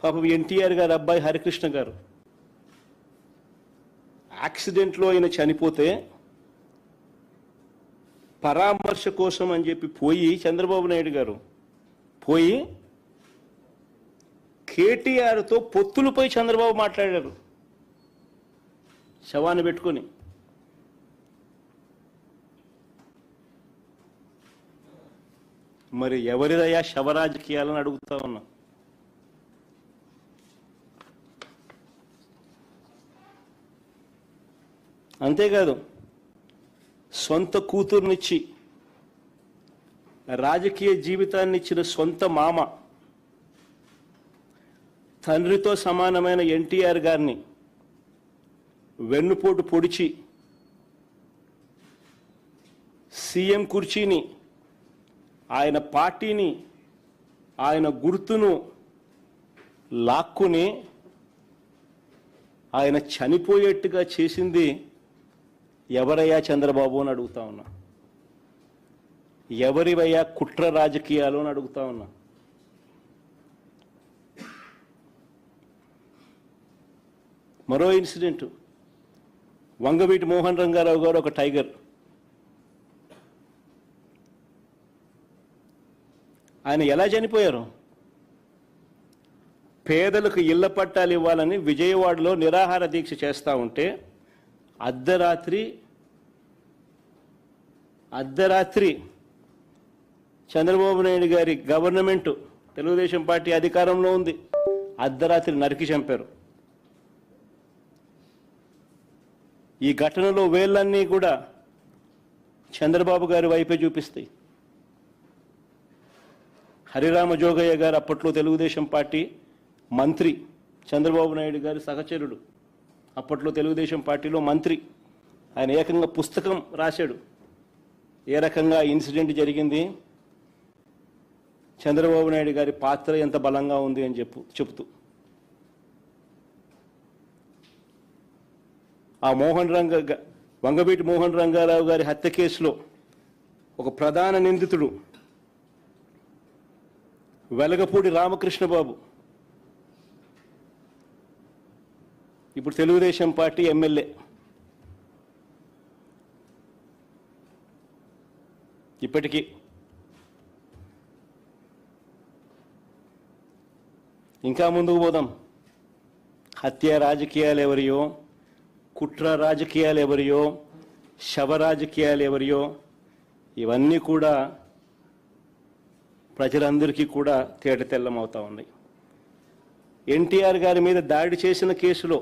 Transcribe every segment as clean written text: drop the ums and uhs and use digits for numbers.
పాపం ఎన్టీఆర్ గారు అబ్బాయి హరికృష్ణ గారు యాక్సిడెంట్లో ఆయన చనిపోతే పరామర్శ కోసం అని చెప్పి పోయి చంద్రబాబు నాయుడు గారు పోయి కేటీఆర్తో పొత్తులపై చంద్రబాబు మాట్లాడారు శవాన్ని పెట్టుకొని. మరి ఎవరిదయ్యా శవరాజకీయాలని అడుగుతా ఉన్నా. అంతేకాదు సొంత కూతుర్నిచ్చి రాజకీయ జీవితాన్ని ఇచ్చిన సొంత మామ తండ్రితో సమానమైన ఎన్టీఆర్ గారిని వెన్నుపోటు పొడిచి సీఎం కుర్చీని, ఆయన పార్టీని, ఆయన గుర్తును లాక్కుని ఆయన చనిపోయేట్టుగా చేసింది ఎవరయ్యా చంద్రబాబు అని అడుగుతా ఉన్నా. ఎవరివయ్యా కుట్ర రాజకీయాలు అని అడుగుతా ఉన్నా. మరో ఇన్సిడెంట్, వంగవీటి మోహన్ రంగారావు గారు ఒక టైగర్. ఆయన ఎలా చనిపోయారు? పేదలకు ఇళ్ల పట్టాలు ఇవ్వాలని విజయవాడలో నిరాహార దీక్ష చేస్తూ ఉంటే అర్ధరాత్రి చంద్రబాబు నాయుడు గారి గవర్నమెంట్, తెలుగుదేశం పార్టీ అధికారంలో ఉంది, అర్ధరాత్రి నరికి చంపారు. ఈ ఘటనలో వేళ్ళన్నీ కూడా చంద్రబాబు గారి వైపే చూపిస్తాయి. హరిరామ జోగయ్య గారు అప్పట్లో తెలుగుదేశం పార్టీ మంత్రి, చంద్రబాబు నాయుడు గారి సహచరుడు, అప్పట్లో తెలుగుదేశం పార్టీలో మంత్రి. ఆయన ఏకంగా పుస్తకం రాశాడు ఏ రకంగా ఇన్సిడెంట్ జరిగింది, చంద్రబాబు నాయుడు గారి పాత్ర ఎంత బలంగా ఉంది అని చెప్తూ. ఆ వంగవీటి మోహన్ రంగారావు గారి హత్య కేసులో ఒక ప్రధాన నిందితుడు వెలగపూడి రామకృష్ణబాబు ఇప్పుడు తెలుగుదేశం పార్టీ ఎమ్మెల్యే. ఇప్పటికీ ఇంకా ముందుకు పోదాం. హత్య రాజకీయాలు ఎవరియో, కుట్ర రాజకీయాలు ఎవరియో, శవ రాజకీయాలు ఎవరియో, ఇవన్నీ కూడా ప్రజలందరికీ కూడా తేటతెల్లమవుతా ఉన్నాయి. ఎన్టీఆర్ గారి మీద దాడి చేసిన కేసులో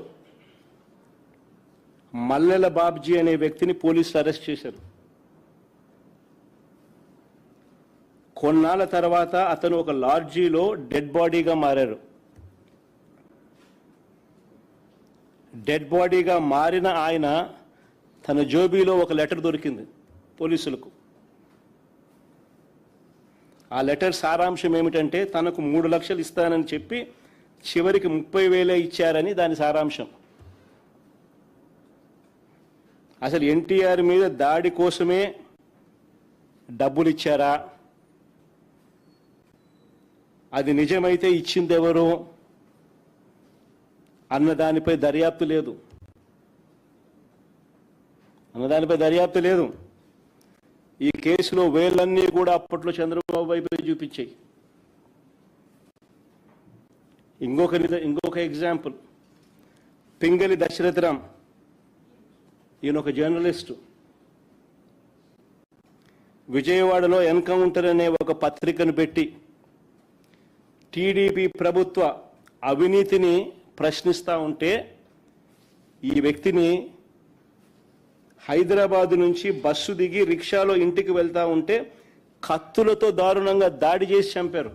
మల్లెల బాబ్జీ అనే వ్యక్తిని పోలీసులు అరెస్ట్ చేశారు. కొన్నాళ్ళ తర్వాత అతను ఒక లాడ్జీలో డెడ్ బాడీగా మారారు. డెడ్ బాడీగా మారిన ఆయన తన జోబీలో ఒక లెటర్ దొరికింది పోలీసులకు. ఆ లెటర్ సారాంశం ఏమిటంటే తనకు 3 లక్షలు ఇస్తానని చెప్పి చివరికి 30,000 ఇచ్చారని దాని సారాంశం. అసలు ఎన్టీఆర్ మీద దాడి కోసమే డబ్బులు ఇచ్చారా, అది నిజమైతే ఇచ్చింది ఎవరు అన్నదానిపై దర్యాప్తు లేదు. ఈ కేసులో వేళ్ళన్నీ కూడా అప్పట్లో చంద్రబాబు వైపే చూపించాయి. ఇంకొక ఎగ్జాంపుల్, పింగళి దశరథరామ్. ఈయన ఒక జర్నలిస్టు. విజయవాడలో ఎన్కౌంటర్ అనే ఒక పత్రికను పెట్టి టీడీపీ ప్రభుత్వ అవినీతిని ప్రశ్నిస్తూ ఉంటే ఈ వ్యక్తిని హైదరాబాదు నుంచి బస్సు దిగి రిక్షాలో ఇంటికి వెళ్తూ ఉంటే కత్తులతో దారుణంగా దాడి చేసి చంపారు.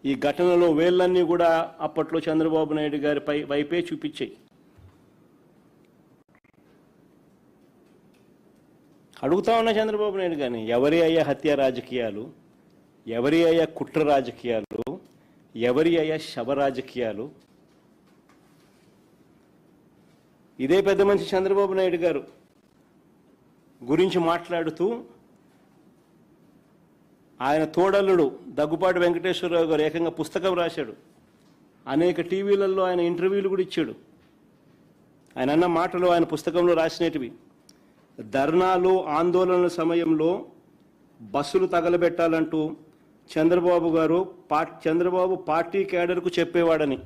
ఈ ఘటనలో వేళ్ళన్నీ కూడా అప్పట్లో చంద్రబాబు నాయుడు గారి వైపే చూపించాయి. అడుగుతా ఉన్నా చంద్రబాబు నాయుడు గారిని, ఎవరి అయ్యా హత్య రాజకీయాలు, ఎవరి అయ్యా కుట్ర రాజకీయాలు, ఎవరి అయ్యా శవ రాజకీయాలు? ఇదే పెద్ద మనిషి చంద్రబాబు నాయుడు గారు గురించి మాట్లాడుతూ ఆయన తోడల్లుడు దగ్గుపాటి వెంకటేశ్వరరావు గారు ఏకంగా పుస్తకం రాశాడు. అనేక టీవీలలో ఆయన ఇంటర్వ్యూలు కూడా ఇచ్చాడు. ఆయన అన్న మాటలు ఆయన పుస్తకంలో రాసినటివి. ధర్నాలు ఆందోళనల సమయంలో బస్సులు తగలబెట్టాలంటూ చంద్రబాబు పార్టీ క్యాడర్కు చెప్పేవాడని.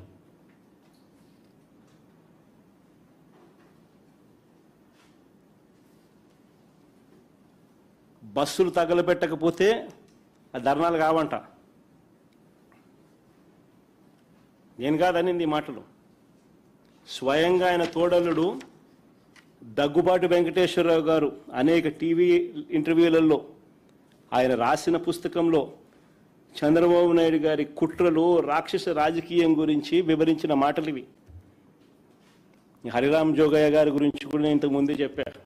బస్సులు తగలబెట్టకపోతే ఆ ధర్నాలు కావంట. నేను కాదనింది ఈ మాటలు. స్వయంగా ఆయన తోడల్లుడు దగ్గుబాటి వెంకటేశ్వరరావు గారు అనేక టీవీ ఇంటర్వ్యూలలో ఆయన రాసిన పుస్తకంలో చంద్రబాబు నాయుడు గారి కుట్రలు, రాక్షస రాజకీయం గురించి వివరించిన మాటలు ఇవి. హరిరామ్ జోగయ్య గారి గురించి కూడా నేను ఇంతకు ముందే చెప్పాను.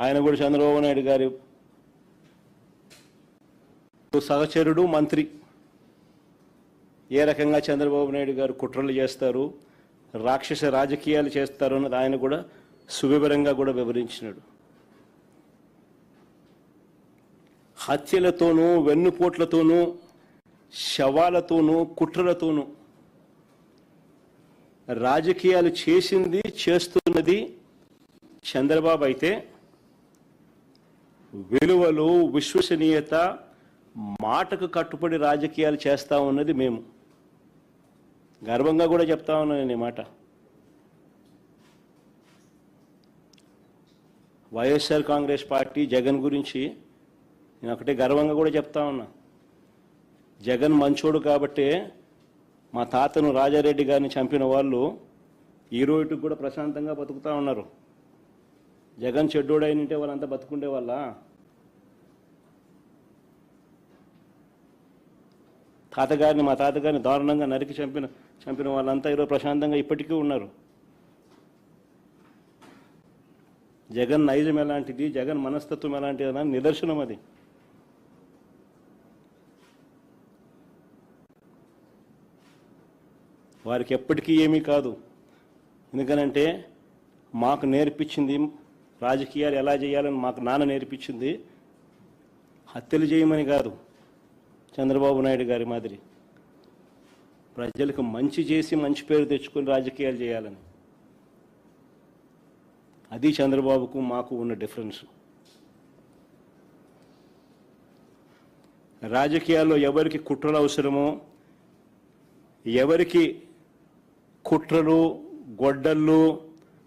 ఆయన కూడా చంద్రబాబు నాయుడు గారి సహచరుడు, మంత్రి. ఏ రకంగా చంద్రబాబు నాయుడు గారు కుట్రలు చేస్తారు, రాక్షస రాజకీయాలు చేస్తారు అన్నది ఆయన కూడా సువివరంగా కూడా వివరించినాడు. హత్యలతోనూ, వెన్నుపోట్లతోనూ, శవాలతోనూ, కుట్రలతోనూ రాజకీయాలు చేసింది, చేస్తున్నది చంద్రబాబు అయితే విలువలు, విశ్వసనీయత, మాటకు కట్టుబడి రాజకీయాలు చేస్తా ఉన్నది మేము. గర్వంగా కూడా చెప్తా ఉన్నాను నేను ఈ మాట. వైఎస్ఆర్ కాంగ్రెస్ పార్టీ జగన్ గురించి నేను ఒకటే గర్వంగా కూడా చెప్తా ఉన్నా. జగన్ మంచోడు కాబట్టే మా తాతను రాజారెడ్డి గారిని చంపిన వాళ్ళు ఈ రోజుకి కూడా ప్రశాంతంగా బతుకుతూ ఉన్నారు. జగన్ చెడ్డోడు అయినంటే వాళ్ళంతా బతుకుండే వాళ్ళ. మా తాతగారిని దారుణంగా నరికి చంపిన వాళ్ళంతా ఈరోజు ప్రశాంతంగా ఇప్పటికీ ఉన్నారు. జగన్ నైజం ఎలాంటిది, జగన్ మనస్తత్వం ఎలాంటిది అని నిదర్శనం అది. వారికి ఎప్పటికీ ఏమీ కాదు. ఎందుకనంటే మాకు నేర్పించింది రాజకీయాలు ఎలా చేయాలని మాకు నాన్న నేర్పించింది. హత్యలు చేయమని కాదు, చంద్రబాబు నాయుడు గారి మాదిరి ప్రజలకు మంచి చేసి మంచి పేరు తెచ్చుకొని రాజకీయాలు చేయాలని. అది చంద్రబాబుకు మాకు ఉన్న డిఫరెన్స్. రాజకీయాల్లో ఎవరికి కుట్రలు అవసరమో, ఎవరికి కుట్రలు, గొడ్డళ్ళు,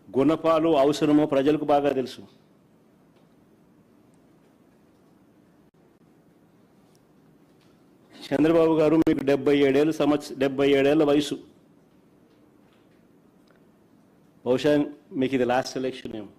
గుణపాలు అవసరమో ప్రజలకు బాగా తెలుసు. చంద్రబాబు గారు మీకు 77 ఏళ్ళ వయసు. బహుశా మీకు ఇది లాస్ట్ ఎలక్షన్ ఏమో.